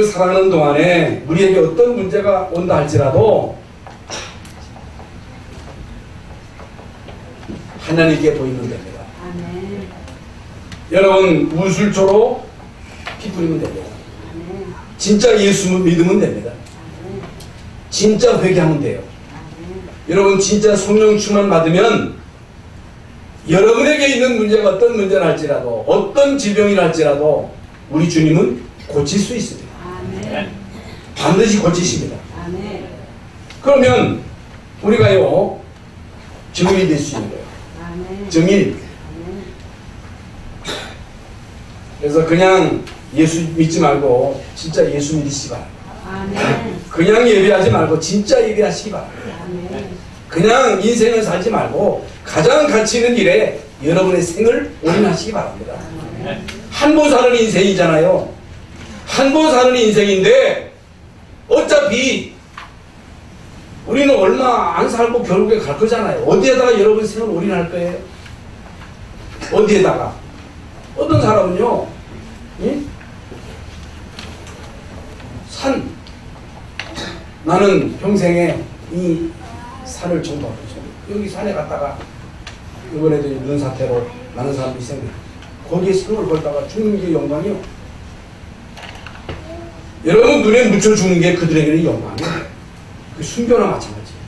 살아가는 동안에 우리에게 어떤 문제가 온다 할지라도 하나님께 보이면 됩니다. 아멘. 여러분 우술초로 피 뿌리면 됩니다. 아멘. 진짜 예수 믿으면 됩니다. 아멘. 진짜 회개하면 돼요. 아멘. 여러분 진짜 성령 충만 받으면 여러분에게 있는 문제가 어떤 문제라 할지라도 어떤 질병이라 할지라도 우리 주님은 고칠 수 있습니다. 아멘. 반드시 고치십니다. 아멘. 그러면 우리가요 정일이 될 수 있는 거예요. 아멘. 정일. 아멘. 그래서 그냥 예수 믿지 말고 진짜 예수 믿으시기 바랍니다. 아멘. 그냥 예배하지 말고 진짜 예배하시기 바랍니다. 아멘. 그냥 인생을 살지 말고 가장 가치 있는 일에 여러분의 생을 올인하시기 바랍니다. 한 번 사는 인생이잖아요. 한 번 사는 인생인데 어차피 우리는 얼마 안 살고 결국에 갈 거잖아요. 어디에다가 여러분 생을 올인할 거예요? 어디에다가? 어떤 사람은요, 응? 산. 나는 평생에 이 산을 정복하고 있어요. 여기 산에 갔다가 이번에도 눈사태로 많은 사람들이 생겨요. 거기에 생을 걸다가 죽는 게 영광이요. 여러분 눈에 묻혀 죽는 게 그들에게는 영광이에요. 그 순교나 마찬가지예요.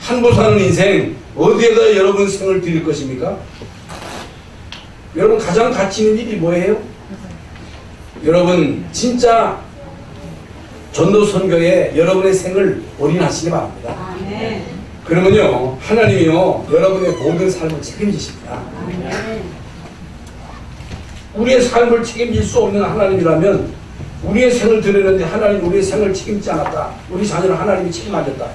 한 번 사는 인생 어디에다 여러분 생을 드릴 것입니까? 여러분 가장 가치 있는 일이 뭐예요? 여러분 진짜 전도 선교에 여러분의 생을 올인하시기 바랍니다. 아멘. 그러면요 하나님이요 여러분의 모든 삶을 책임지십니다. 아멘. 우리의 삶을 책임질 수 없는 하나님이라면 우리의 생을 드렸는데 하나님 우리의 생을 책임지지 않았다. 우리 자녀를 하나님이 책임하셨다.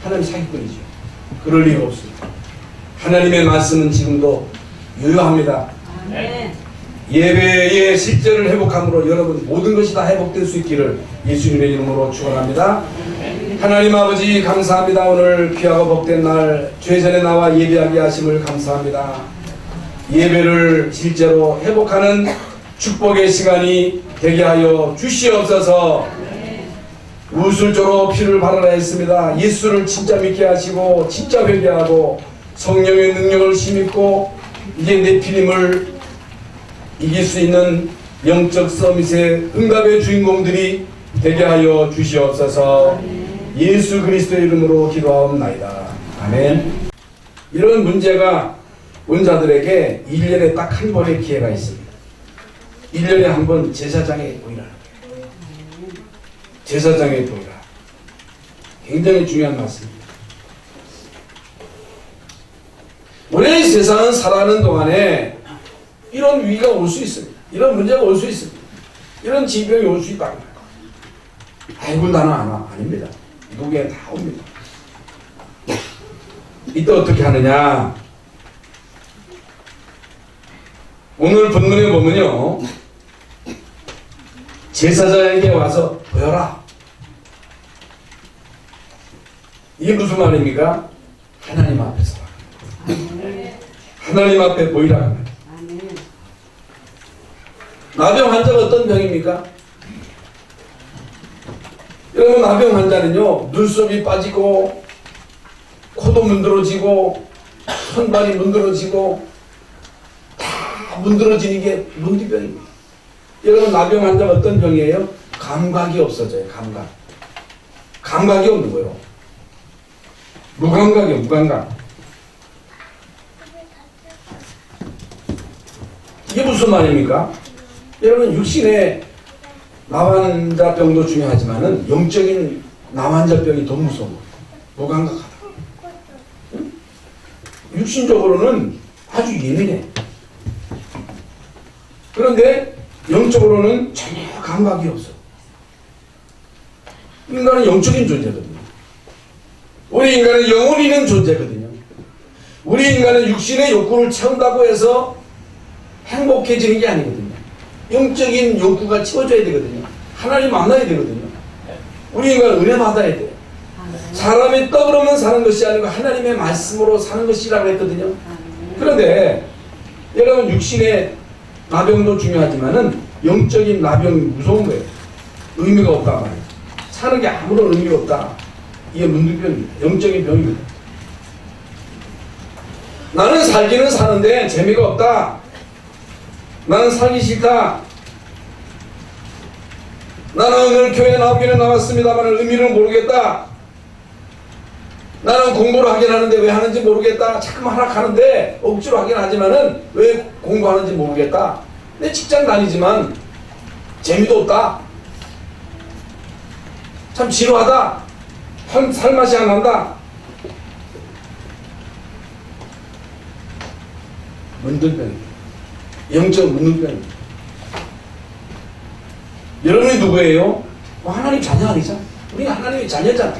하나님 사기꾼이죠. 그럴 리가 없습니다. 하나님의 말씀은 지금도 유효합니다. 아멘. 예배의 실제를 회복함으로 여러분 모든 것이 다 회복될 수 있기를 예수님의 이름으로 축원합니다. 하나님 아버지 감사합니다. 오늘 귀하고 복된 날 주의 전에 나와 예배하게 하심을 감사합니다. 예배를 실제로 회복하는 축복의 시간이 되게 하여 주시옵소서. 우술조로 피를 발하라 했습니다. 예수를 진짜 믿게 하시고 진짜 회개하고 성령의 능력을 힘입고 이제 네피림을 이길 수 있는 영적 서밋의 응답의 주인공들이 되게 하여 주시옵소서. 예수 그리스도의 이름으로 기도하옵나이다. 아멘. 이런 문제가 온 자들에게 1년에 딱 한 번의 기회가 있습니다. 1년에 한 번 제사장에 보이라. 제사장에 보이라. 굉장히 중요한 말씀입니다. 우리 세상은 살아가는 동안에 이런 위기가 올 수 있습니다. 이런 문제가 올 수 있습니다. 이런 질병이 올 수 있다. 아이고 나는 안 와. 아닙니다. 누구에 다 옵니다. 이때 어떻게 하느냐. 오늘 본문에 보면요. 제사장에게 와서 보여라. 이게 무슨 말입니까? 하나님 앞에서. 하나님 앞에 보이라 합니다. 나병 환자가 어떤 병입니까? 여러분 나병 환자는요 눈썹이 빠지고 코도 문드러지고 손발이 문드러지고 다 문드러지는 게 문기병입니다. 여러분 나병 환자가 어떤 병이에요? 감각이 없어져요. 감각이 없는 거예요. 무감각이에요. 무감각. 이게 무슨 말입니까? 여러분 육신의 나환자병도 중요하지만은 영적인 나환자병이 더 무서운 거예요. 무감각하다. 응? 육신적으로는 아주 예민해. 그런데 영적으로는 전혀 감각이 없어. 인간은 영적인 존재거든요. 우리 인간은 영혼이 있는 존재거든요. 우리 인간은 육신의 욕구를 채운다고 해서 행복해지는 게 아니거든요. 영적인 욕구가 채워져야 되거든요. 하나님 만나야 되거든요. 우리 인간은 은혜 받아야 돼요. 사람의 떡으로만 사는 것이 아니고 하나님의 말씀으로 사는 것이라고 했거든요. 그런데 여러분 육신의 나병도 중요하지만은 영적인 나병이 무서운 거예요. 의미가 없단 말이에요. 사는 게 아무런 의미가 없다. 이게 문득병입니다. 영적인 병입니다. 나는 살기는 사는데 재미가 없다. 나는 살기 싫다. 나는 오늘 교회 나오기는 나왔습니다만 의미를 모르겠다. 나는 공부를 하긴 하는데 왜 하는지 모르겠다. 자꾸만 하락하는데 억지로 하긴 하지만은 왜 공부하는지 모르겠다. 내 직장 다니지만 재미도 없다. 참 지루하다. 살맛이 안 난다. 문득병. 영적 문득병. 여러분이 누구예요? 하나님 자녀 아니잖아. 우리 하나님의 자녀잖아.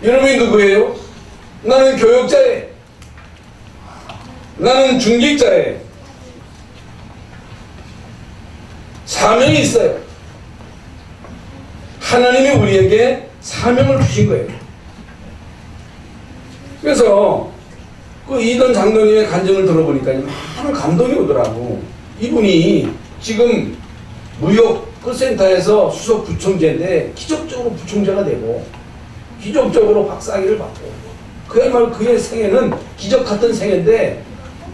여러분이 누구예요? 나는 교역자예. 나는 중직자예. 사명이 있어요. 하나님이 우리에게 사명을 주신 거예요. 그래서 그 이던 장로님의 간증을 들어보니까 많은 감동이 오더라고. 이분이 지금 무역 그 센터에서 수석 부총재인데 기적적으로 부총재가 되고 기적적으로 박사학위를 받고 그야말로 그의 생애는 기적 같은 생애인데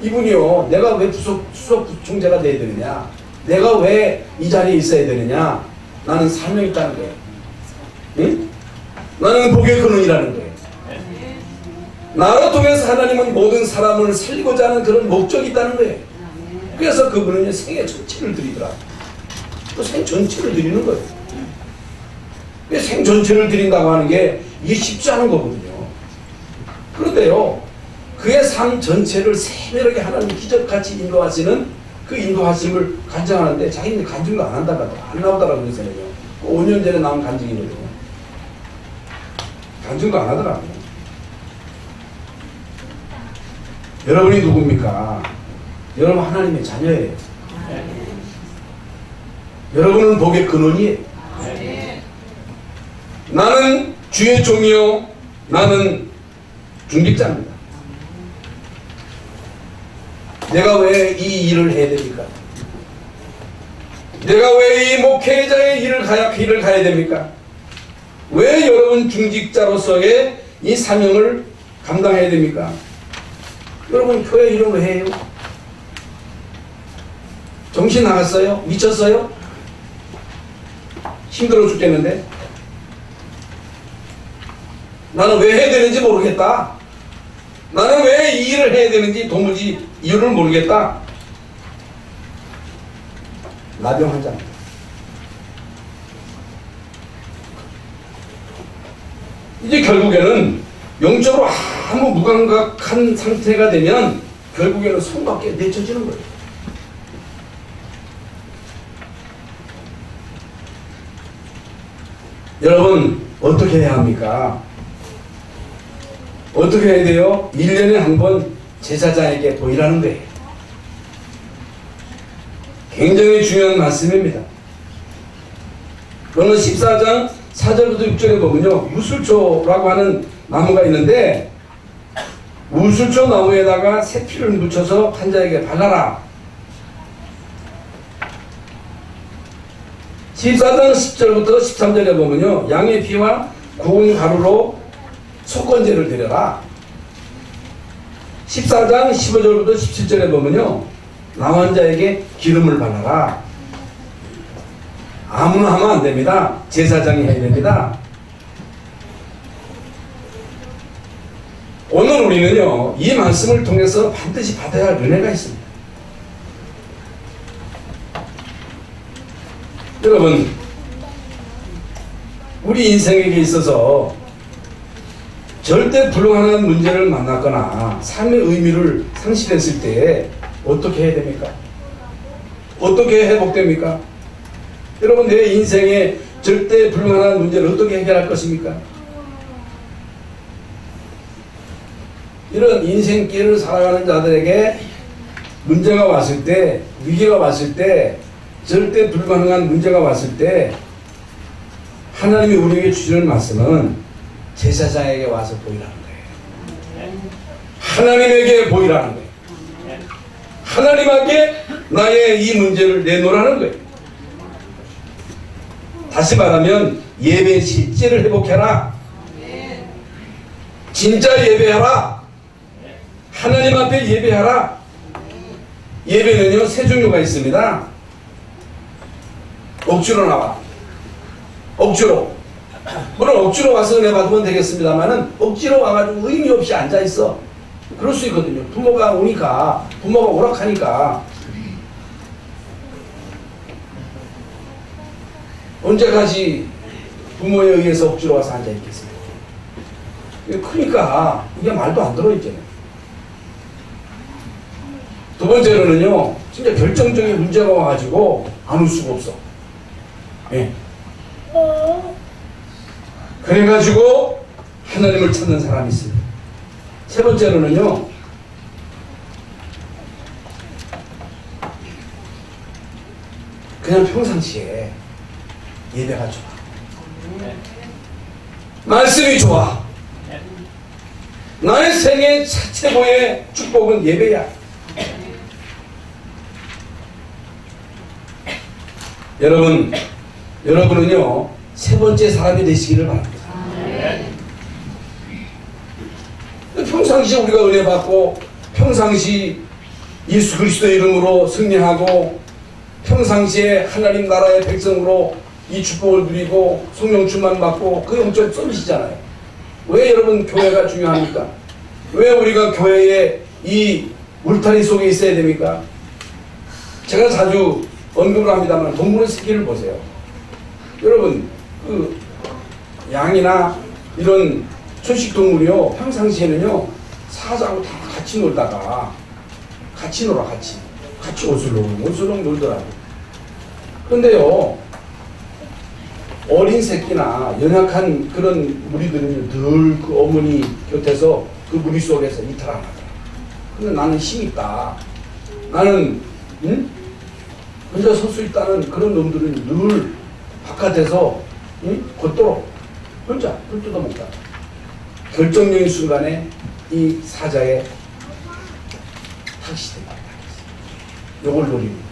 이분이요, 내가 왜 수석 부총재가 돼야 되느냐, 내가 왜 이 자리에 있어야 되느냐, 나는 사명이 있다는 거예요. 응? 나는 복의 근원이라는 거예요. 나로 통해서 하나님은 모든 사람을 살리고자 하는 그런 목적이 있다는 거예요. 그래서 그분은 생애 전체를 드리더라. 또 생 전체를 드리는 거예요. 생 전체를 드린다고 하는 게 이게 쉽지 않은 거거든요. 그런데요, 그의 삶 전체를 세밀하게 하나님 기적같이 인도하시는 그 인도하심을 간증하는데 자기는 간증도 안 한다고 안 나오더라고요. 그래서요. 5년 전에 나온 간증이거든요. 간증도 안 하더라고요. 여러분이 누굽니까? 여러분 하나님의 자녀예요. 여러분은 복의 근원이에요. 나는 주의 종이요, 나는 중직자입니다. 내가 왜 이 일을 해야 됩니까? 내가 왜 이 목회자의 일을 가야 됩니까? 왜 여러분 중직자로서의 이 사명을 감당해야 됩니까? 여러분 교회 이름을 해요? 정신 나갔어요? 미쳤어요? 힘들어 죽겠는데? 나는 왜 해야 되는지 모르겠다. 나는 왜 이 일을 해야 되는지 도무지 이유를 모르겠다. 나병 환자입니다. 이제 결국에는 영적으로 아무 무감각한 상태가 되면 결국에는 손 밖에 내쳐지는 거예요. 여러분 어떻게 해야 합니까? 어떻게 해야 돼요? 1년에 한 번 제사장에게 보이라는 거예요. 굉장히 중요한 말씀입니다. 그러면 14장 4절부터 6절에 보면요, 우술초라고 하는 나무가 있는데 우술초 나무에다가 새피를 묻혀서 환자에게 발라라. 14장 10절부터 13절에 보면요, 양의 피와 구운 가루로 속건제를 드려라. 14장 15절부터 17절에 보면요, 나환자에게 기름을 발라라. 아무나 하면 안 됩니다. 제사장이 해야 됩니다. 오늘 우리는요, 이 말씀을 통해서 반드시 받아야 할 은혜가 있습니다. 여러분, 우리 인생에게 있어서 절대 불가능한 문제를 만났거나 삶의 의미를 상실했을 때 어떻게 해야 됩니까? 어떻게 회복됩니까? 여러분, 내 인생에 절대 불가능한 문제를 어떻게 해결할 것입니까? 이런 인생길을 살아가는 자들에게 문제가 왔을 때, 위기가 왔을 때, 절대 불가능한 문제가 왔을 때 하나님이 우리에게 주시는 말씀은 제사장에게 와서 보이라는 거예요. 하나님에게 보이라는 거예요. 하나님에게 나의 이 문제를 내놓으라는 거예요. 다시 말하면 예배 실제를 회복해라. 진짜 예배하라. 하나님 앞에 예배하라. 예배는요 세 종류가 있습니다. 억지로 나와. 억지로. 물론 억지로 와서 은혜 받으면 되겠습니다만은 억지로 와가지고 의미 없이 앉아있어. 그럴 수 있거든요. 부모가 오니까, 부모가 오락하니까. 언제까지 부모에 의해서 억지로 와서 앉아있겠습니까? 크니까 이게 말도 안 들어있잖아요. 두 번째로는요, 진짜 결정적인 문제가 와가지고 안 올 수가 없어. 예. 그래가지고 하나님을 찾는 사람이 있습니다. 세 번째로는요, 그냥 평상시에 예배가 좋아. 말씀이 좋아. 나의 생애 최고의 축복은 예배야. 여러분은요, 세 번째 사람이 되시기를 바랍니다. 평상시 우리가 은혜 받고, 평상시 예수 그리스도의 이름으로 승리하고, 평상시에 하나님 나라의 백성으로 이 축복을 누리고 성령 충만 받고 그 영적 서비스잖아요. 왜 여러분 교회가 중요합니까? 왜 우리가 교회에 이 울타리 속에 있어야 됩니까? 제가 자주 언급을 합니다만 동물의 새끼를 보세요. 여러분 그 양이나 이런 초식동물이요 평상시에는요 사자하고 다 같이 놀다가 같이 놀아 같이 오슬렁 놀더라고. 그런데요 어린 새끼나 연약한 그런 무리들은 늘 그 어머니 곁에서 그 무리 속에서 이탈하더라. 근데 나는 힘이 있다. 나는 혼자 설 수 있다는 그런 놈들은 늘 바깥에서 걷도록 혼자 불 뜯어먹다. 결정적인 순간에 이 사자의 탁시됩니다. 요걸 노립니다.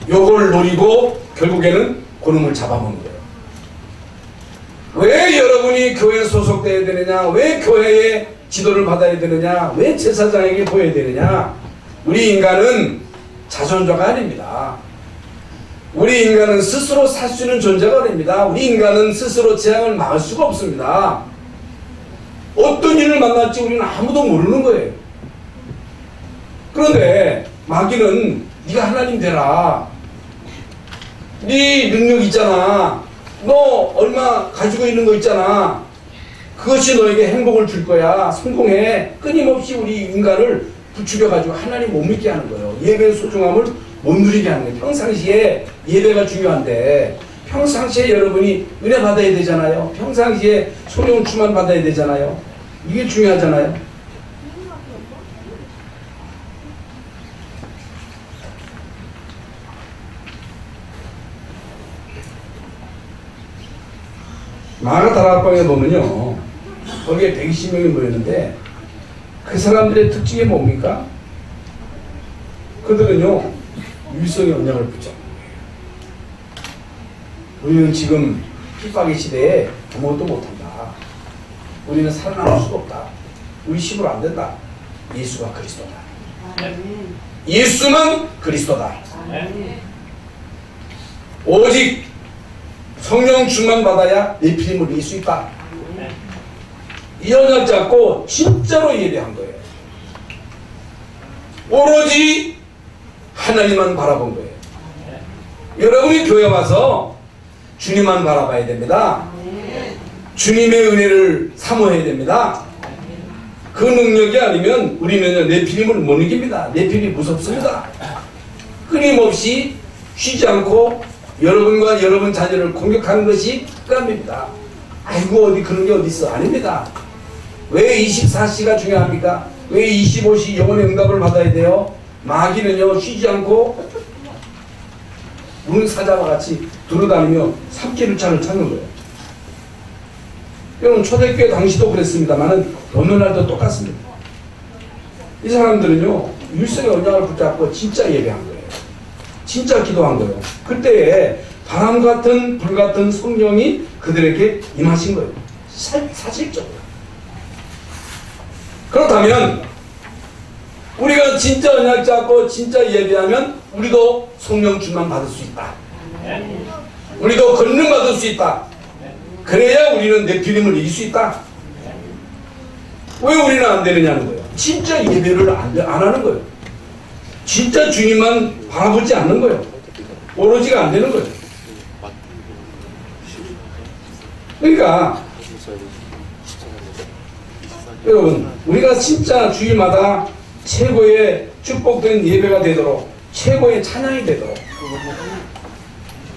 요걸 노리고 결국에는 그놈을 잡아먹는 거예요. 왜 여러분이 교회에 소속되어야 되느냐? 왜 교회의 지도를 받아야 되느냐? 왜 제사장에게 보여야 되느냐? 우리 인간은 자존자가 아닙니다. 우리 인간은 스스로 살 수 있는 존재가 아닙니다. 우리 인간은 스스로 재앙을 막을 수가 없습니다. 어떤 일을 만날지 우리는 아무도 모르는 거예요. 그런데 마귀는 네가 하나님 되라. 네 능력 있잖아. 너 얼마 가지고 있는 거 있잖아. 그것이 너에게 행복을 줄 거야. 성공해. 끊임없이 우리 인간을 부추겨가지고 하나님 못 믿게 하는 거예요. 예배의 소중함을 못 누리게 하는 거예요. 평상시에 예배가 중요한데 평상시에 여러분이 은혜 받아야 되잖아요. 평상시에 성령 충만 받아야 되잖아요. 이게 중요하잖아요. 마가 다락방에 보면요 거기에 120명이 모였는데 그 사람들의 특징이 뭡니까? 그들은요 유일성의 언약을 붙잡는 거예요. 우리는 지금 핍박의 시대에 아무것도 못한다. 우리는 살아남을 수가 없다. 우리 힘으로 안 된다. 예수가 그리스도다. 예수는 그리스도다. 오직 성령 충만 받아야 내 피임을 이길 수 있다. 이 언약 잡고 진짜로 예배한 거예요. 오로지 하나님만 바라본 거예요. 여러분이 교회 와서 주님만 바라봐야 됩니다. 주님의 은혜를 사모해야 됩니다. 그 능력이 아니면 우리는 내 피임을 못 이깁니다. 내 피임이 무섭습니다. 끊임없이 쉬지 않고 여러분과 여러분 자녀를 공격하는 것이 습관입니다. 아이고 어디 그런 게 어디 있어. 아닙니다. 왜 24시가 중요합니까? 왜 25시 영혼의 응답을 받아야 돼요? 마귀는요 쉬지 않고 문 사자와 같이 돌아다니며 삼키루차를 찾는 거예요. 여러분 초대교회 당시도 그랬습니다만은 어느 날도 똑같습니다. 이 사람들은요 일성의 언약을 붙잡고 진짜 예배한 거예요. 진짜 기도한 거예요. 그때에 바람 같은 불 같은 성령이 그들에게 임하신 거예요. 사실적으로. 그렇다면 우리가 진짜 언약 잡고 진짜 예배하면 우리도 성령 충만 받을 수 있다. 우리도 권능 받을 수 있다. 그래야 우리는 네피림을 이길 수 있다. 왜 우리는 안 되느냐는 거예요. 진짜 예배를 안 하는 거예요. 진짜 주님만 바라보지 않는 거예요. 오로지가 안 되는 거예요. 그러니까 여러분, 우리가 진짜 주일마다 최고의 축복된 예배가 되도록, 최고의 찬양이 되도록,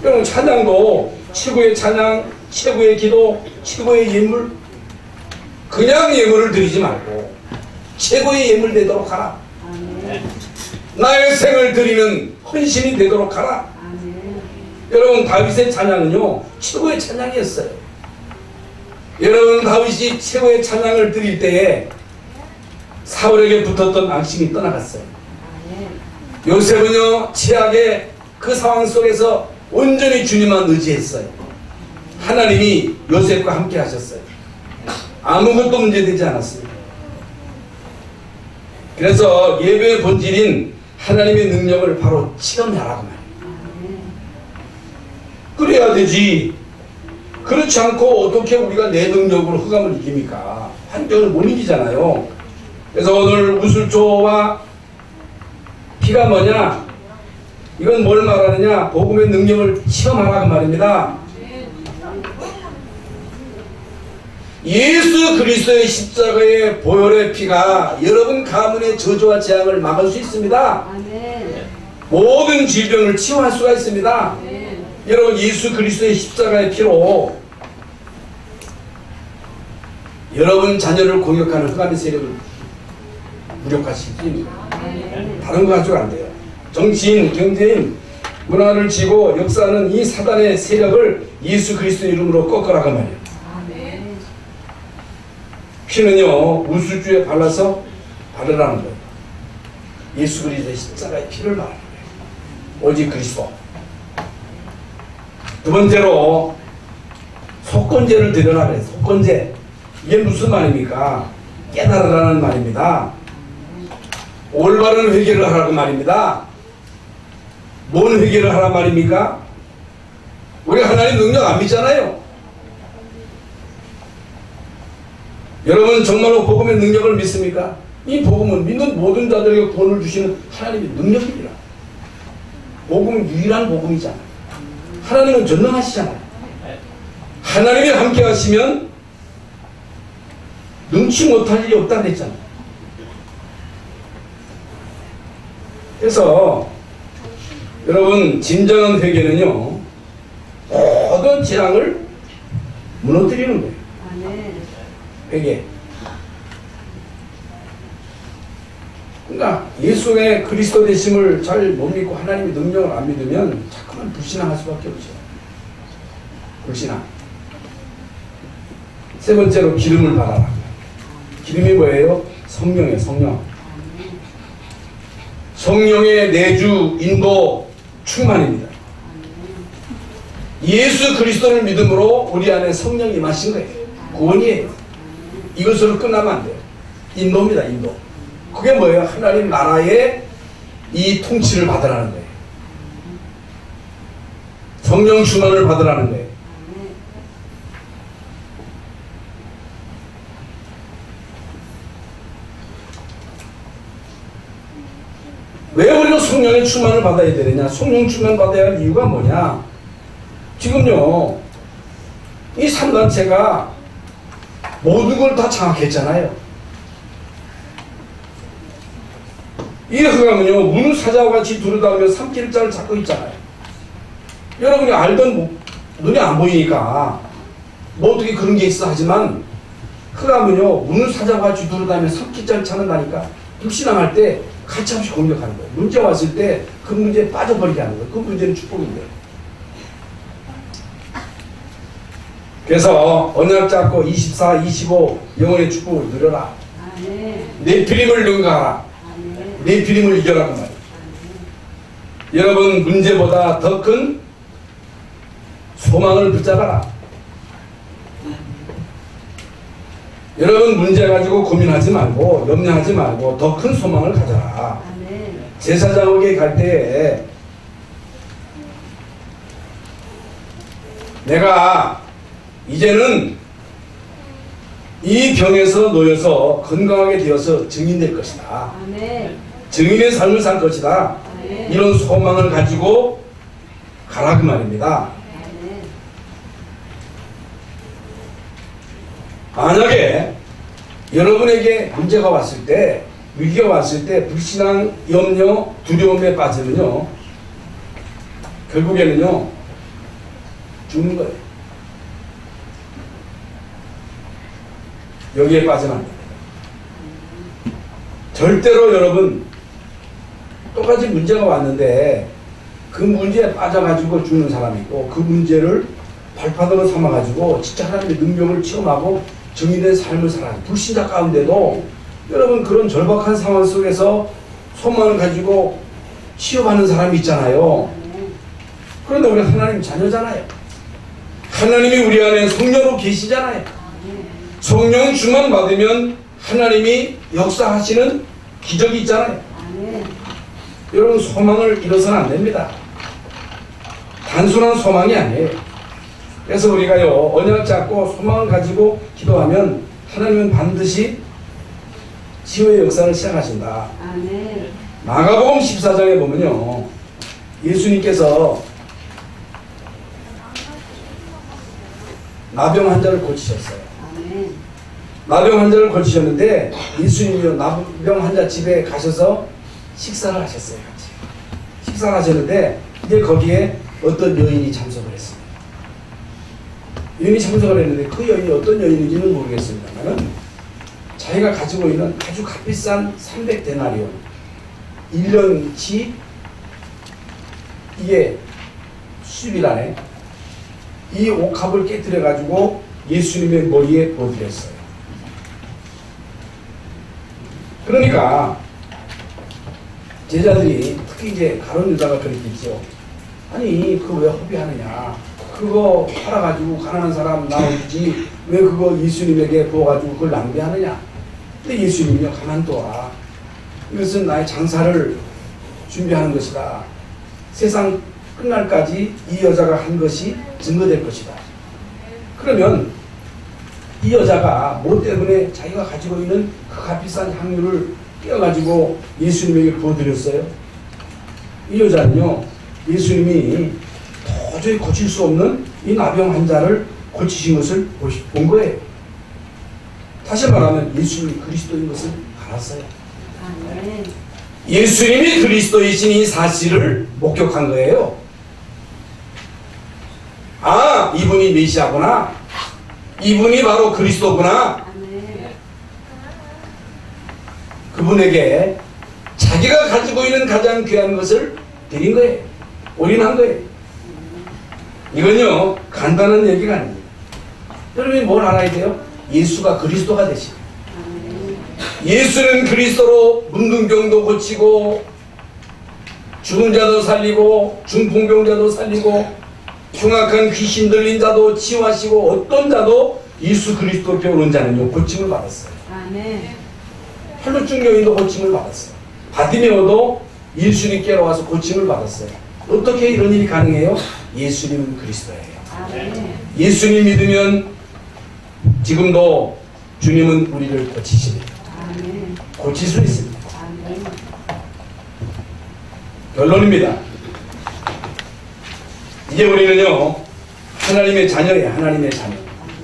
여러분 찬양도 최고의 찬양, 최고의 기도, 최고의 예물, 그냥 예물을 드리지 말고 최고의 예물 되도록 하라. 나의 생을 드리는 헌신이 되도록 하라. 여러분, 다윗의 찬양은요 최고의 찬양이었어요. 여러분, 다윗이 최고의 찬양을 드릴 때에 사울에게 붙었던 악심이 떠나갔어요. 요셉은요 최악의 그 상황 속에서 온전히 주님만 의지했어요. 하나님이 요셉과 함께 하셨어요. 아무것도 문제되지 않았습니다. 그래서 예배의 본질인 하나님의 능력을 바로 체험하라고 말이에요. 그래야 되지. 그렇지 않고 어떻게 우리가 내 능력으로 흑암을 이깁니까? 환경을 못 이기잖아요. 그래서 오늘 우술초와 피가 뭐냐? 이건 뭘 말하느냐? 복음의 능력을 체험하라고 말입니다. 예수 그리스도의 십자가의 보혈의 피가 여러분 가문의 저주와 재앙을 막을 수 있습니다. 모든 질병을 치유할 수가 있습니다. 여러분, 예수 그리스도의 십자가의 피로 여러분 자녀를 공격하는 흑암의 세력을 무력화시킬 수 있습니다. 다른 거 가지고 안 돼요. 정치인, 경제인, 문화를 쥐고 역사하는 이 사단의 세력을 예수 그리스도 이름으로 꺾으라고 말이에요. 피는요 우수주에 발라서 바르라는 거예요. 예수 그리스도의 십자가의 피를 말하는 거예요. 오직 그리스도. 두 번째로 속건제를 드려라 그래요. 속건제. 이게 무슨 말입니까? 깨달으라는 말입니다. 올바른 회개를 하라고 말입니다. 뭔 회개를 하란 말입니까? 우리 하나님 능력 안 믿잖아요. 여러분 정말로 복음의 능력을 믿습니까? 이 복음은 믿는 모든 자들에게 구원을 주시는 하나님의 능력입니다. 복음은 유일한 복음이잖아요. 하나님은 전능하시잖아요. 하나님이 함께 하시면 능치 못할 일이 없다 그랬잖아요. 그래서 여러분 진정한 회개는요 모든 재앙을 무너뜨리는 거예요. 회개. 그러니까 예수의 그리스도 되심을 잘 못 믿고 하나님의 능력을 안 믿으면 자꾸만 불신앙할 수밖에 없죠. 불신앙. 세 번째로 기름을 받아라. 기름이 뭐예요? 성령이에요. 성령. 성령의 내주, 인도, 충만입니다. 예수 그리스도를 믿음으로 우리 안에 성령이 임하신 거예요. 구원이에요. 이것으로 끝나면 안 돼요. 인도입니다. 인도. 그게 뭐예요? 하나님 나라의 이 통치를 받으라는 거예요. 성령 충만을 받으라는 거예요. 왜 우리가 성령의 충만을 받아야 되느냐? 성령 충만 받아야 할 이유가 뭐냐? 지금요 이 3단체가 모든 걸 다 장악했잖아요. 이 흑암은요 문을 사자와 같이 두루다니며 삼킬자를 잡고 있잖아요. 여러분이 알던 눈이 안 보이니까 뭐 어떻게 그런 게 있어 하지만 흑암은요 문을 사자와 같이 두루다니며 삼킬자를 찾는다니까. 불신앙할 때 가차없이 공격하는 거예요. 문제 왔을 때 그 문제에 빠져버리게 하는 거예요. 그 문제는 축복인데. 그래서 언약 잡고 24, 25 영혼의 축복을 누려라. 네피림을 능가하라. 네피림을 이겨라 그 말이에요. 여러분 문제보다 더 큰 소망을 붙잡아라. 여러분 문제 가지고 고민하지 말고 염려하지 말고 더 큰 소망을 가져라. 아멘. 제사장에게 갈 때에 내가 이제는 이 병에서 놓여서 건강하게 되어서 증인될 것이다. 아멘. 증인의 삶을 살 것이다. 아멘. 이런 소망을 가지고 가라 그 말입니다. 아멘. 만약에 여러분에게 문제가 왔을 때, 위기가 왔을 때 불신앙, 염려, 두려움에 빠지면요 결국에는요 죽는 거예요. 여기에 빠지면 안 됩니다. 절대로 여러분 똑같이 문제가 왔는데 그 문제에 빠져가지고 죽는 사람이 있고 그 문제를 발판으로 삼아가지고 진짜 하나님의 능력을 체험하고 정의된 삶을 살아요. 불신자 가운데도 여러분 그런 절박한 상황 속에서 소망을 가지고 취업하는 사람이 있잖아요. 그런데 우리 하나님 자녀잖아요. 하나님이 우리 안에 성령으로 계시잖아요. 성령 주만 받으면 하나님이 역사하시는 기적이 있잖아요. 아멘. 여러분 소망을 잃어서는 안 됩니다. 단순한 소망이 아니에요. 그래서 우리가요 언약 잡고 소망을 가지고 기도하면 하나님은 반드시 치유의 역사를 시작하신다. 아멘. 마가복음 14장에 보면요 예수님께서 나병 환자를 고치셨어요. 아멘. 나병 환자를 고치셨는데 예수님이요 나병 환자 집에 가셔서 식사를 하셨어요. 같이 식사를 하셨는데 이제 거기에 어떤 여인이 참석을 했습니다. 여인이 참석을 했는데 그 여인이 어떤 여인인지는 모르겠습니다만 자기가 가지고 있는 아주 값비싼 300데나리온 1년치 이게 수입이라네. 이 옥합을 깨뜨려 가지고 예수님의 머리에 부어드렸어요. 그러니까 제자들이 특히 이제 가룟 유다가 그랬겠죠. 아니 그거 왜 허비하느냐. 그거 팔아가지고 가난한 사람 나오지 왜 그거 예수님에게 부어가지고 그걸 낭비하느냐. 근데 예수님이요 가만둬라. 이것은 나의 장사를 준비하는 것이다. 세상 끝날까지 이 여자가 한 것이 증거될 것이다. 그러면 이 여자가 뭐 때문에 자기가 가지고 있는 그 값비싼 향유를 떼어가지고 예수님에게 부어드렸어요? 이 여자는요 예수님이 도저히 고칠 수 없는 이 나병 환자를 고치신 것을 본 거예요. 다시 말하면 예수님이 그리스도인 것을 알았어요. 아멘. 예수님이 그리스도이신 이 사실을 목격한 거예요. 아, 이분이 메시아구나. 이분이 바로 그리스도구나. 아멘. 그분에게 자기가 가지고 있는 가장 귀한 것을 드린 거예요. 올인한 거예요. 이건요 간단한 얘기가 아닙니다. 여러분이 뭘 알아야 돼요? 예수가 그리스도가 되십니다. 예수는 그리스도로 문둥병도 고치고 죽은 자도 살리고 중풍병자도 살리고 흉악한 귀신 들린 자도 치유하시고 어떤 자도 예수 그리스도께 오는 자는요 고침을 받았어요. 아멘. 혈루증 여인도 고침을 받았어요. 바디메오도 예수님께로 와서 고침을 받았어요. 어떻게 이런 일이 가능해요? 예수님은 그리스도예요. 아멘. 예수님 믿으면 지금도 주님은 우리를 고치십니다. 아멘. 고칠 수 있습니다. 아멘. 결론입니다. 이제 우리는요 하나님의 자녀예요. 하나님의 자녀.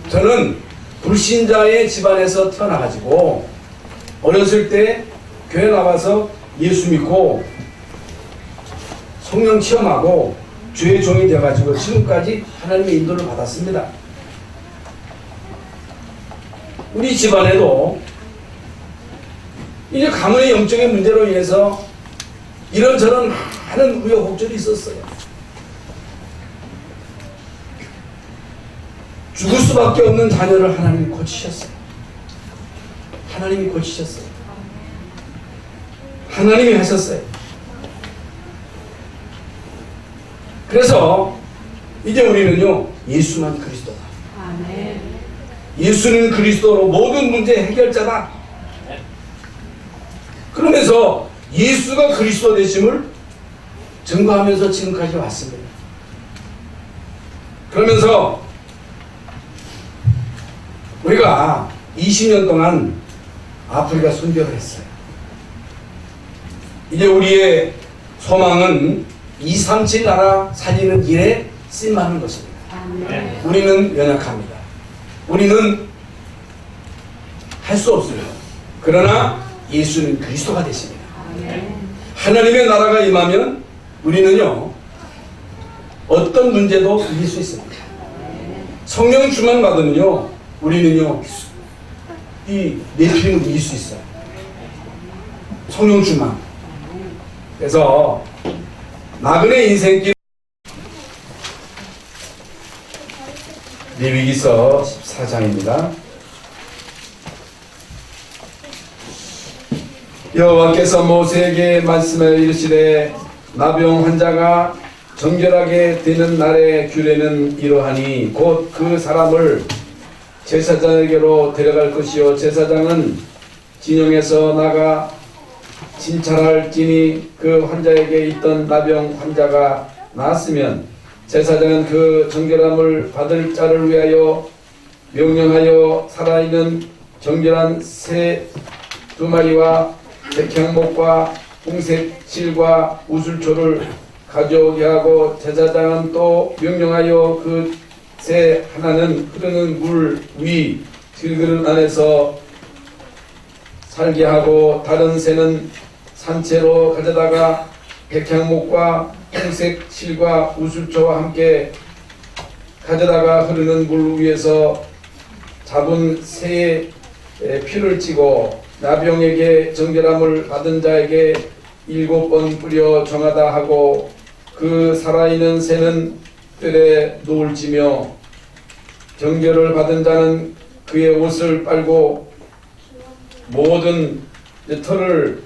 저는 불신자의 집안에서 태어나가지고 어렸을 때 교회 나와서 예수 믿고 성령 체험하고 주의 종이 되어가지고 지금까지 하나님의 인도를 받았습니다. 우리 집안에도 이제 가문의 영적인 문제로 인해서 이런저런 많은 우여곡절이 있었어요. 죽을 수밖에 없는 자녀를 하나님이 고치셨어요. 하나님이 고치셨어요. 하나님이 하셨어요. 그래서 이제 우리는요, 예수만 그리스도다. 아멘. 예수는 그리스도로 모든 문제 해결자다. 그러면서 예수가 그리스도 되심을 증거하면서 지금까지 왔습니다. 그러면서 우리가 20년 동안 아프리카 순교를 했어요. 이제 우리의 소망은 237 나라 살리는 일에 쓰임하는 것입니다. 아멘. 우리는 연약합니다. 우리는 할 수 없어요. 그러나 예수는 그리스도가 되십니다. 아멘. 하나님의 나라가 임하면 우리는요, 어떤 문제도 이길 수 있습니다. 성령 충만 받으면요, 우리는요, 이 내피림을 이길 수 있어요. 성령 충만. 그래서 나그네 인생길 레위기서 14장입니다. 여호와께서 모세에게 말씀하여 이르시되 나병 환자가 정결하게 되는 날의 규례는 이러하니 곧 그 사람을 제사장에게로 데려갈 것이요 제사장은 진영에서 나가 진찰할지니 그 환자에게 있던 나병 환자가 나았으면 제사장은 그 정결함을 받을 자를 위하여 명령하여 살아있는 정결한 새 2마리와 백향목과 홍색 실과 우슬초를 가져오게 하고 제사장은 또 명령하여 그 새 하나는 흐르는 물 위 들그릇 안에서 살게 하고 다른 새는 산채로 가져다가 백향목과 홍색 실과 우슬초와 함께 가져다가 흐르는 물 위에서 잡은 새의 피를 치고 나병에게 정결함을 받은 자에게 7번 뿌려 정하다 하고 그 살아있는 새는 뜰에 놓을지며 정결을 받은 자는 그의 옷을 빨고 모든 털을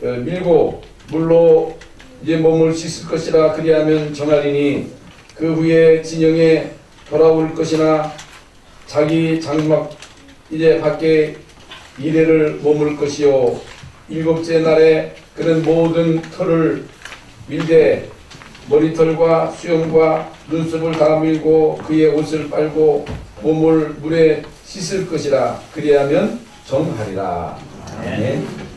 밀고 물로 이제 몸을 씻을 것이라 그리하면 정하리니 그 후에 진영에 돌아올 것이나 자기 장막 이제 밖에 이래를 머물 것이요 7째 날에 그는 모든 털을 밀되 머리털과 수염과 눈썹을 다 밀고 그의 옷을 빨고 몸을 물에 씻을 것이라 그리하면 정하리라. 아멘.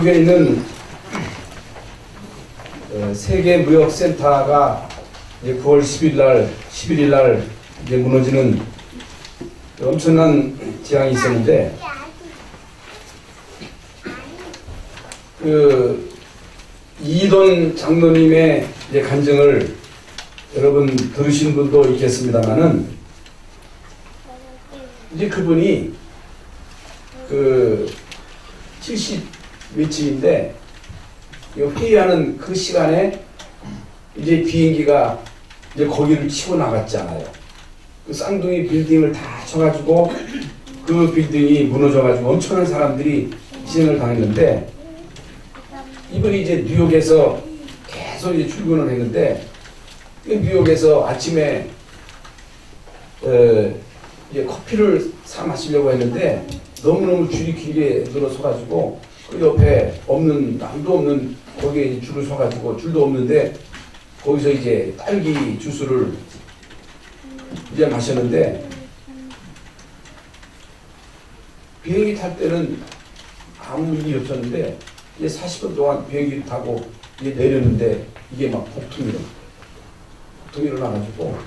뉴욕에 있는 세계 무역센터가 이제 9월 11일 날 이제 무너지는 엄청난 재앙이 있었는데, 그 이돈 장로님의 이제 간증을 여러분 들으신 분도 있겠습니다만은, 이제 그분이 그 70 며칠인데 회의하는 그 시간에 이제 비행기가 이제 거기를 치고 나갔잖아요. 그 쌍둥이 빌딩을 다 쳐가지고 그 빌딩이 무너져가지고 엄청난 사람들이 희생을 당했는데, 이분이 이제 뉴욕에서 계속 이제 출근을 했는데, 뉴욕에서 아침에 이제 커피를 사 마시려고 했는데 너무너무 줄이 길게 늘어서가지고 그 옆에 없는, 아무도 없는 거기에 이제 줄을 서가지고, 줄도 없는데 거기서 이제 딸기 주스를 이제 마셨는데, 비행기 탈 때는 아무 일이 없었는데 이제 40분 동안 비행기를 타고 이제 내렸는데 이게 막 폭풍이 일어나가지고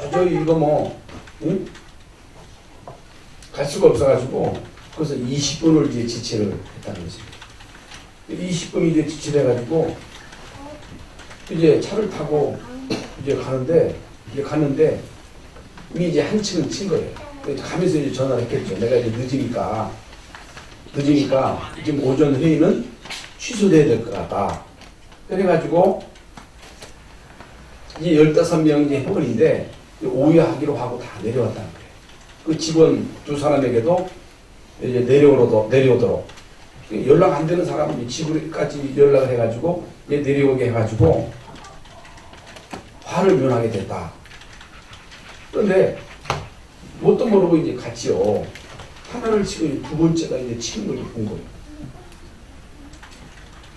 도저히 이거 뭐 응? 갈 수가 없어가지고, 그래서 20분을 이제 지체를 했다는 거죠. 20분이 이제 지체를 해가지고 이제 차를 타고 이제 가는데 이미 이제 한층은 친 거예요. 가면서 이제 전화를 했겠죠. 내가 이제 늦으니까 지금 오전 회의는 취소돼야 될 것 같다. 그래가지고 이제 15명 이제 회원인데 오해하기로 하고 다 내려왔다는 거예요. 그 직원 두 사람에게도 이제 내려오도록 연락 안 되는 사람은 집으로까지 연락을 해가지고 이제 내려오게 해가지고 화를 면하게 됐다. 그런데 뭣도 모르고 이제 같이요. 하나를 치고 두 번째가 이제 치는 걸 본 거예요.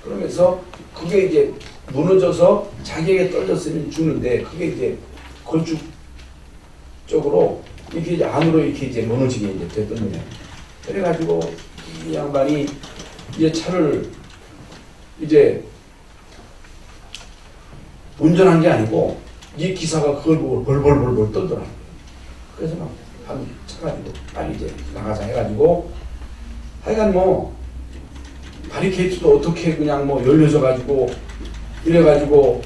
그러면서 그게 이제 무너져서 자기에게 떨렸으면 죽는데, 그게 이제 건축 쪽으로 이렇게 이제 안으로 이렇게 이제 무너지게 이제 됐던 거예요. 그래가지고 이 양반이 이제 차를 이제 운전한 게 아니고 이 기사가 그걸 보고 벌벌벌벌 떨더라고요. 그래서 막 차가지고 빨리 이제 나가자 해가지고, 하여간 뭐 바리케이트도 어떻게 그냥 뭐 열려져가지고 이래가지고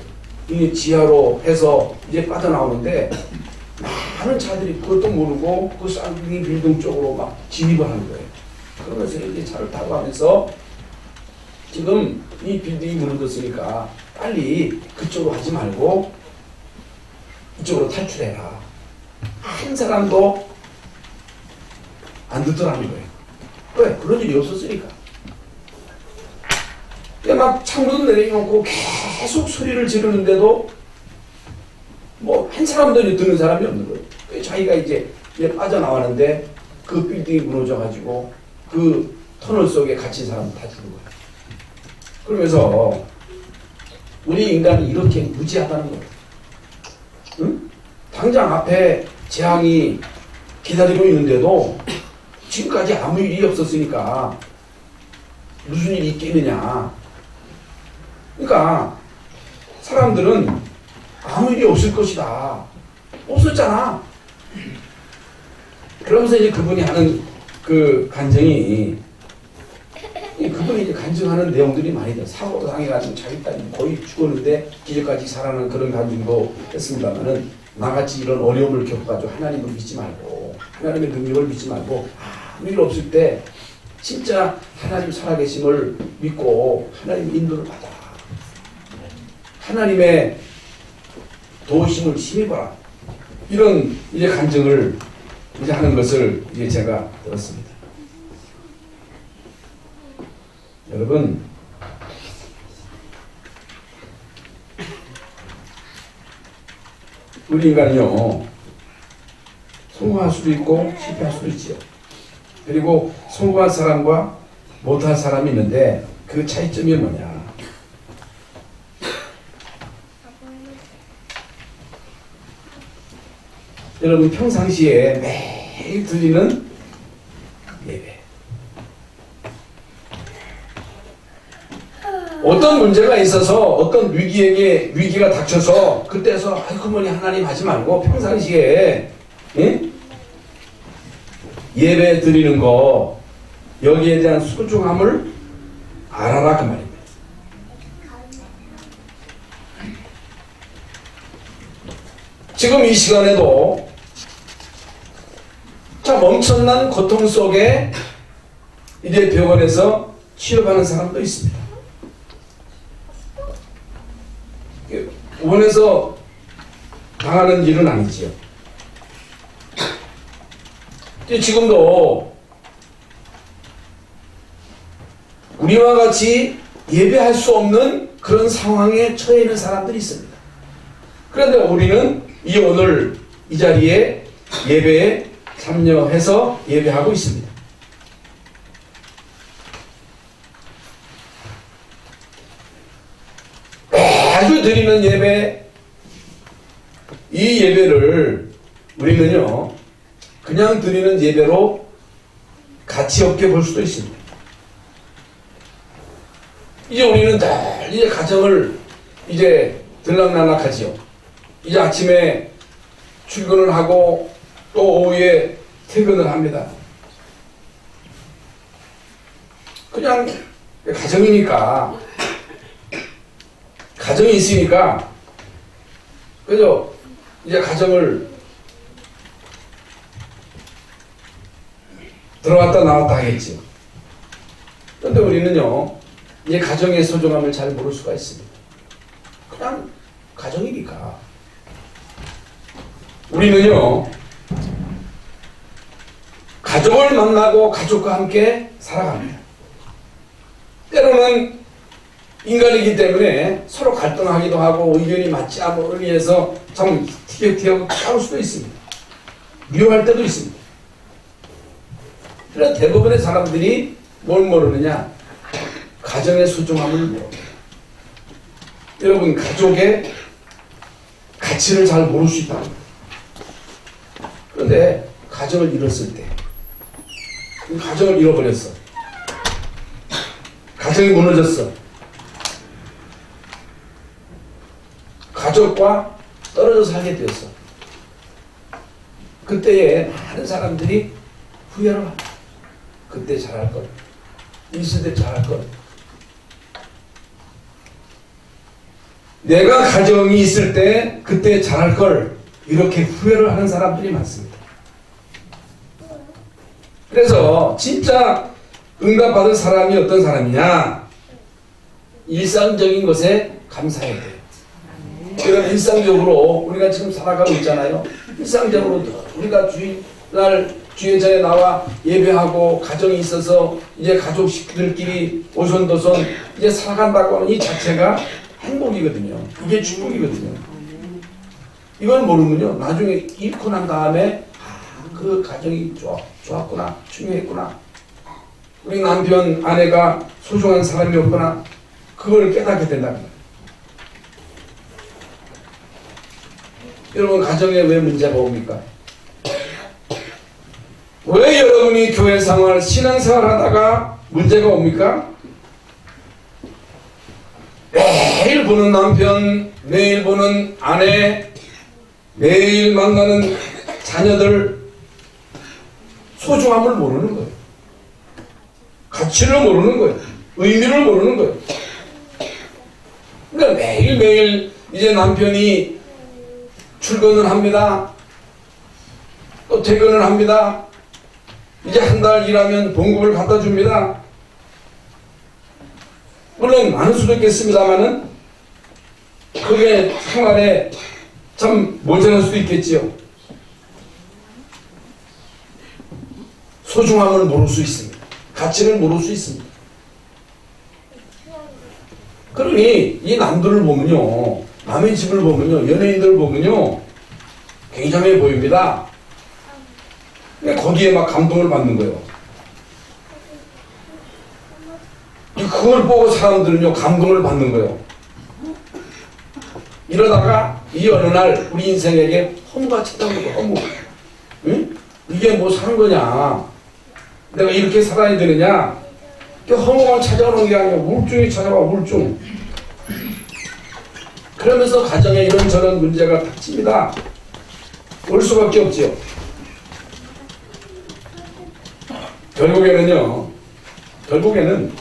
이 지하로 해서 이제 빠져나오는데, 많은 차들이 그것도 모르고 그 쌍둥이 빌딩 쪽으로 막 진입을 하는 거예요. 그러면서 이제 차를 타고 가면서 지금 이 빌딩이 무너졌으니까 빨리 그쪽으로 하지 말고 이쪽으로 탈출해라. 한 사람도 안 듣더라는 거예요. 왜? 그런 일이 없었으니까. 막 창문도 내려놓고 계속 소리를 지르는데도 뭐 한 사람도 이제 듣는 사람이 없는 거예요. 자기가 이제 빠져나왔는데 그 빌딩이 무너져가지고 그 터널 속에 갇힌 사람 다 죽은 거예요. 그러면서 우리 인간이 이렇게 무지하다는 거예요. 응? 당장 앞에 재앙이 기다리고 있는데도 지금까지 아무 일이 없었으니까 무슨 일이 있겠느냐. 그러니까 사람들은 아무 일이 없을 것이다. 없었잖아. 그러면서 이제 그분이 하는 그 간증이, 그분이 이제 간증하는 내용들이 많이 돼요. 사고도 당해가지고 자기 딸이 거의 죽었는데 기적까지 살아나는 그런 간증도 했습니다만은, 나같이 이런 어려움을 겪어가지고 하나님을 믿지 말고, 하나님의 능력을 믿지 말고, 아무 일 없을 때 진짜 하나님 살아계심을 믿고 하나님 인도를 받아. 하나님의 도우심을 힘입어라. 이런 이제 간증을 이제 하는 것을 이제 제가 들었습니다. 여러분, 우리 인간이요, 성공할 수도 있고 실패할 수도 있지요. 그리고 성공한 사람과 못할 사람이 있는데 그 차이점이 뭐냐? 여러분, 평상시에 매일 드리는 예배. 어떤 문제가 있어서 어떤 위기가 닥쳐서 그때서 아이고 뭐니 하나님 하지 말고 평상시에 예배 드리는 거 여기에 대한 소중함을 알아라 그 말입니다. 지금 이 시간에도 참 엄청난 고통 속에 이제 병원에서 취업하는 사람도 있습니다. 원해서 당하는 일은 아니지요. 지금도 우리와 같이 예배할 수 없는 그런 상황에 처해 있는 사람들이 있습니다. 그런데 우리는 오늘 이 자리에 예배에 참여해서 예배하고 있습니다. 매주 드리는 예배, 이 예배를 우리는요 그냥 드리는 예배로 가치 없게 볼 수도 있습니다. 이제 우리는 늘 이제 가정을 이제 들락날락하지요. 이제 아침에 출근을 하고 또 오후에 퇴근을 합니다. 그냥 가정이니까, 가정이 있으니까 그죠? 이제 가정을 들어왔다 나왔다 하겠지요. 그런데 우리는요 이 가정의 소중함을 잘 모를 수가 있습니다. 그냥 가정이니까. 우리는요 가족을 만나고 가족과 함께 살아갑니다. 때로는 인간이기 때문에 서로 갈등하기도 하고 의견이 맞지 않으로 인해서 참 티격태격 싸울 수도 있습니다. 미워할 때도 있습니다. 그러나 대부분의 사람들이 뭘 모르느냐? 가정의 소중함을 모릅니다. 여러분, 가족의 가치를 잘 모를 수 있다는 거예요. 그런데 가정을 잃었을 때, 가정을 잃어버렸어. 가정이 무너졌어. 가족과 떨어져 살게 되었어. 그때에 많은 사람들이 후회를 합니다. 그때 잘할 걸. 있을 때 잘할 걸. 내가 가정이 있을 때 그때 잘할 걸. 이렇게 후회를 하는 사람들이 많습니다. 그래서 진짜 응답받은 사람이 어떤 사람이냐? 일상적인 것에 감사해야 돼요. 그럼 일상적으로 우리가 지금 살아가고 있잖아요. 일상적으로 우리가 주일날 주일전에 나와 예배하고 가정이 있어서 이제 가족들끼리 오손도손 이제 살아간다고 하는 이 자체가 행복이거든요. 이게 축복이거든요. 이걸 모르면요 나중에 잃고 난 다음에 그 가정이 좋았구나, 중요했구나, 우리 남편 아내가 소중한 사람이었구나, 그걸 깨닫게 된답니다. 여러분, 가정에 왜 문제가 옵니까? 왜 여러분이 교회 생활, 신앙생활 하다가 문제가 옵니까? 매일 보는 남편, 매일 보는 아내, 매일 만나는 자녀들 소중함을 모르는 거예요. 가치를 모르는 거예요. 의미를 모르는 거예요. 그러니까 매일매일 이제 남편이 출근을 합니다. 또 퇴근을 합니다. 이제 한 달 일하면 봉급을 갖다 줍니다. 물론 많을 수도 있겠습니다만은 그게 생활에 참 모자랄 수도 있겠지요. 소중함을 모를 수 있습니다. 가치를 모를 수 있습니다. 그러니 이 남들을 보면요, 남의 집을 보면요, 연예인들을 보면요 굉장해 보입니다. 근데 거기에 막 감동을 받는 거예요. 그걸 보고 사람들은요 감동을 받는 거예요. 이러다가 이 어느 날 우리 인생에게 허무가 찾아오는 거예요. 허무. 응? 이게 뭐 사는 거냐? 내가 이렇게 살아야 되느냐? 허무만 찾아오는 게 아니라 우울증이 찾아와, 우울증. 그러면서 가정에 이런저런 문제가 닥칩니다. 올 수밖에 없지요. 결국에는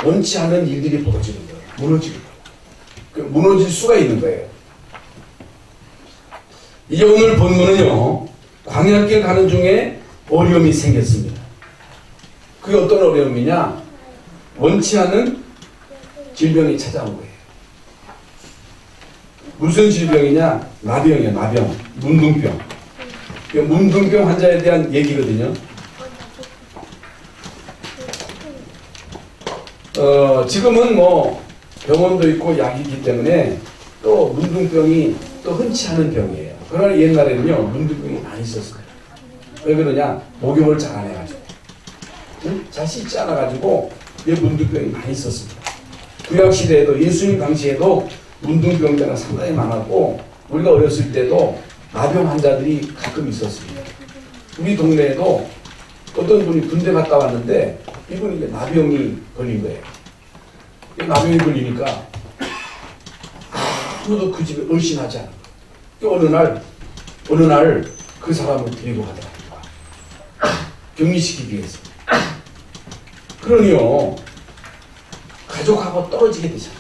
원치 않은 일들이 벌어지는 거예요. 무너지는 거예요. 무너질 수가 있는 거예요. 이제 오늘 본문은요, 광야길 가는 중에 어려움이 생겼습니다. 그게 어떤 어려움이냐? 원치 않은 질병이 찾아온 거예요. 무슨 질병이냐? 나병이에요, 나병. 문둥병. 문둥병 환자에 대한 얘기거든요. 지금은 뭐 병원도 있고 약이 있기 때문에 또 문둥병이 또 흔치 않은 병이에요. 그러나 옛날에는요, 문둥병이 많이 있었어요. 왜 그러냐? 목욕을 잘 안 해가지고. 잘 씻지 않아가지고 문둥병이 많이 있었습니다. 구약시대에도 예수님 당시에도 문둥병자가 상당히 많았고, 우리가 어렸을 때도 나병 환자들이 가끔 있었습니다. 우리 동네에도 어떤 분이 군대 갔다 왔는데 이분이 이제 나병이 걸린 거예요. 나병이 걸리니까 아무도 그 집에 얼씬하지 않은 거예요. 어느 날 그 사람을 데리고 가더라고요. 격리시키기 위해서. 그러니요, 가족하고 떨어지게 되잖아요.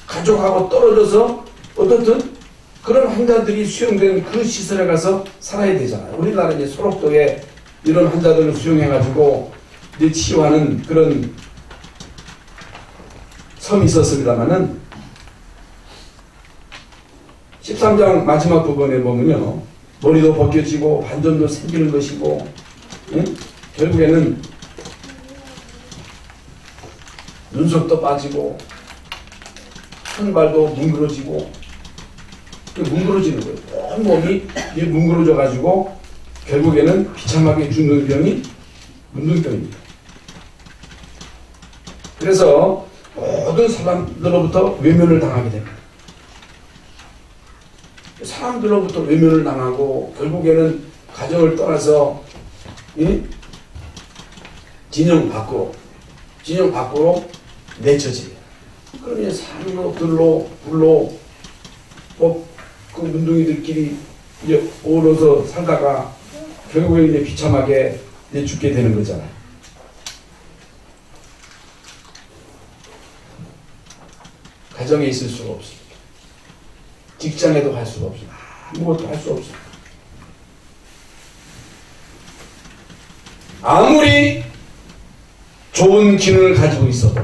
가족하고 떨어져서 어떻든 그런 환자들이 수용된 그 시설에 가서 살아야 되잖아요. 우리나라 이제 소록도에 이런 환자들을 수용해가지고 이제 치유하는 그런 섬이 있었습니다만은 13장 마지막 부분에 보면요, 머리도 벗겨지고 반전도 생기는 것이고, 결국에는 눈썹도 빠지고 한 발도 뭉그러지고, 뭉그러지는 거예요. 온 몸이 뭉그러져 가지고 결국에는 비참하게 죽는 병이 문둥병입니다. 그래서 모든 사람들로부터 외면을 당하게 됩니다. 사람들로부터 외면을 당하고 결국에는 가정을 떠나서 진영 밖으로 내쳐집니다. 그러면 산으로 들로 불로 그 문둥이들끼리 이제 어우러서 살다가 결국에 이제 비참하게 이제 죽게 되는 거잖아요. 가정에 있을 수가 없습니다. 직장에도 갈 수가 없습니다. 아무것도 할 수 없습니다. 아무리 좋은 기능을 가지고 있어도,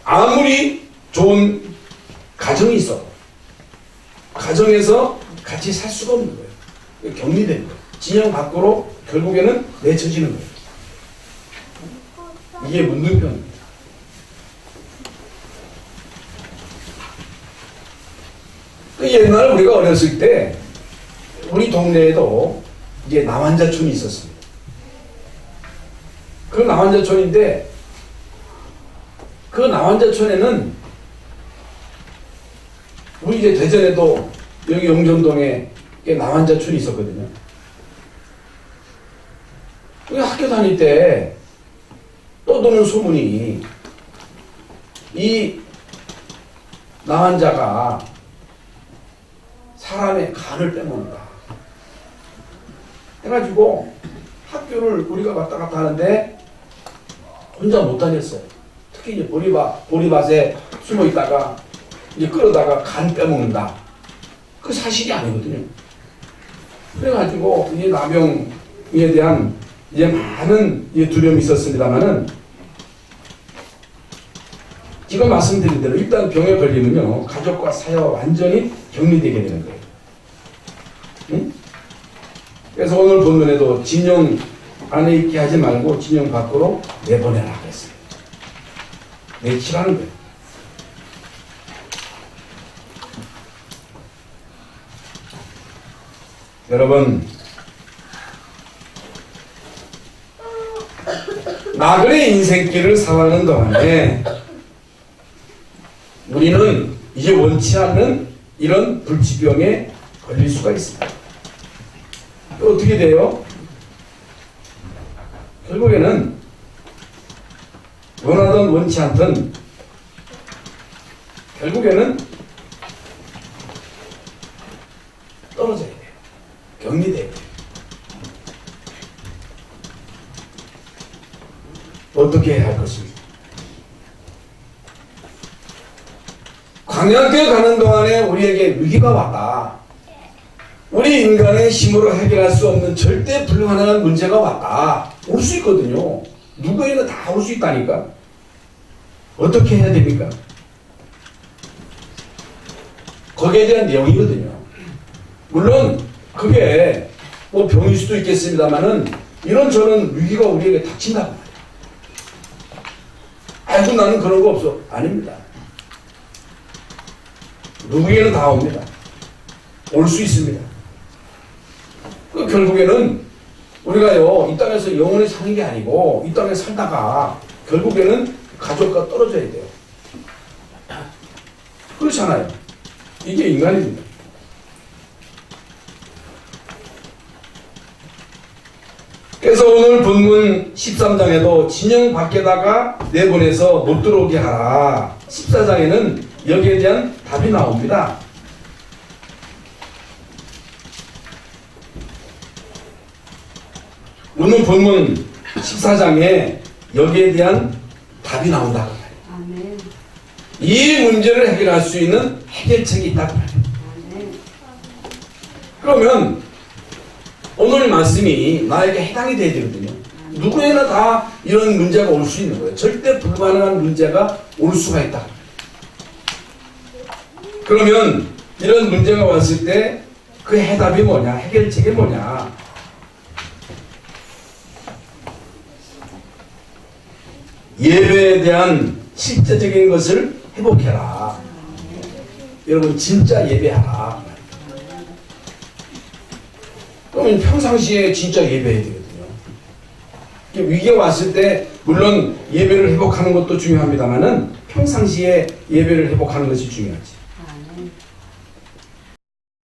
아무리 좋은 가정이 있어도 가정에서 같이 살 수가 없는 거예요. 격리되는 거예요. 진영 밖으로 결국에는 내쳐지는 거예요. 이게 문둥병입니다. 옛날 우리가 어렸을 때 우리 동네에도 이제 남환자촌이 있었습니다. 그 남환자촌인데 그 남환자촌에는 우리 이제 대전에도 여기 영종동에 남환자촌이 있었거든요. 우리 학교 다닐 때 떠도는 소문이 이 남환자가 사람의 간을 빼먹는다 해가지고 학교를 우리가 왔다 갔다 하는데 혼자 못 다녔어요. 특히 이제 보리밭에 숨어 있다가 이제 끌어다가 간 빼먹는다. 그 사실이 아니거든요. 그래가지고 이 나병에 대한 이제 많은 두려움이 있었습니다만은 지금 말씀드린 대로 일단 병에 걸리면요, 가족과 사회와 완전히 격리되게 되는 거예요. 응? 그래서 오늘 본문에도 진영 안에 있게 하지 말고 진영 밖으로 내보내라 하겠어요. 내치라는 거예요. 여러분, 나그네 인생길을 살아가는 동안에 우리는 이제 원치 않는 이런 불치병에 걸릴 수가 있습니다. 어떻게 돼요? 결국에는 원하든 원치 않든 결국에는 떨어져야 돼요. 격리돼야 돼요. 어떻게 해야 할 것입니까? 광야교회 가는 동안에 우리에게 위기가 왔다. 우리 인간의 힘으로 해결할 수 없는 절대 불가능한 문제가 왔다. 올 수 있거든요. 누구에나 다 올 수 있다니까. 어떻게 해야 됩니까? 거기에 대한 내용이거든요. 물론 그게 뭐 병일 수도 있겠습니다만은 이런저런 위기가 우리에게 닥친다고 말이에요. 아이고 나는 그런 거 없어. 아닙니다. 누구에게는 다 옵니다. 올 수 있습니다. 그 결국에는 우리가요 이 땅에서 영원히 사는 게 아니고 이 땅에 살다가 결국에는 가족과 떨어져야 돼요. 그렇잖아요. 이게 인간입니다. 그래서 오늘 본문 13장에도 진영 밖에다가 내보내서 못 들어오게 하라. 14장에는 여기에 대한 답이 나옵니다. 오늘 본문 14장에 여기에 대한 답이 나온다고 말이에요. 아멘. 이 문제를 해결할 수 있는 해결책이 있다고 말이에요. 아멘. 그러면 오늘 말씀이 나에게 해당이 돼야 되거든요. 누구에나 다 이런 문제가 올 수 있는 거예요. 절대 불가능한 문제가 올 수가 있다. 그러면 이런 문제가 왔을 때 그 해답이 뭐냐? 해결책이 뭐냐? 예배에 대한 실제적인 것을 회복해라. 여러분 진짜 예배하라. 그러면 평상시에 진짜 예배해야 되거든요. 위기가 왔을 때 물론 예배를 회복하는 것도 중요합니다만은 평상시에 예배를 회복하는 것이 중요하지.